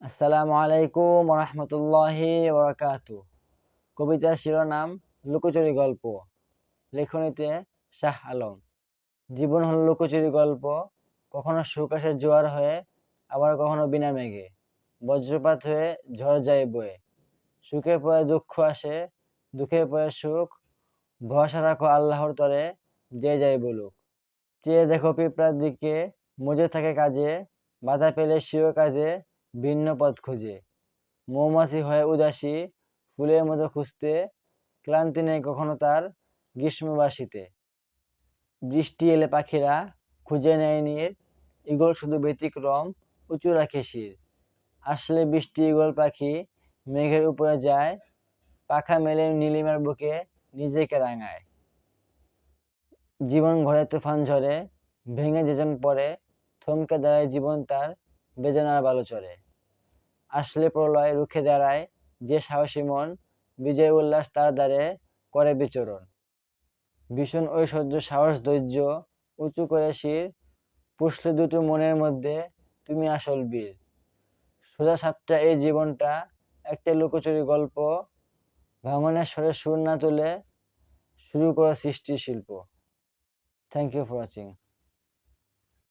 আসসালামু আলাইকুম রহমতুল্লাহি ওয়াবারাকাতু। কবিতার শিরোনাম লুকোচুরি গল্প। লেখনীতে শাহ আলম। জীবন হলো লুকোচুরি গল্প, কখনো সুখ আসে জোয়ার হয়ে, আবার কখনো বিনা মেঘে বজ্রপাত হয়ে ঝড় যায় বয়ে। সুখের পরে দুঃখ আসে, দুঃখের পরে সুখ, ভরসা রাখো আল্লাহর তরে, যে যাই বলুক। চেয়ে দেখো পিঁপড়ার দিকে, মজে থাকে কাজে, বাধা পেলে স্বীয় কাজে ভিন্ন পথ খুঁজে। মৌমাছি হয়ে উদাসী, ফুলের মতো খুঁজতে, ক্লান্তি নেই কখনো তার গ্রীষ্ম বা শীতে। বৃষ্টি এলে পাখিরা খুঁজে নেয় নীড়, ঈগল শুধু ব্যতিক্রম, উঁচু রাখে শির। আসলে বৃষ্টি ঈগল পাখি মেঘের উপরে যায়, পাখা মেলে নীলিমার বুকে নিজেকে রাঙায়। জীবন ঘরে তুফান ঝরে, ভেঙে যেজন পড়ে, থমকে দাঁড়ায় জীবন তার বেদনার বালুচরে। আসলে প্রলয় রুখে দাঁড়ায় যে সাহসী মন, বিজয় উল্লাস তার দ্বারে করে বিচরণ। ভীষণ ঐশ্বর্য সাহস ধৈর্য, উঁচু করে শির, পুষলে দুটো মনের মধ্যে তুমি আসল বীর। সোজা সাপটা এই জীবনটা একটা লুকোচুরি গল্প, ভাঙনের স্বরে সুর না তুলে শুরু করো সৃষ্টির শিল্প। Thank you for watching.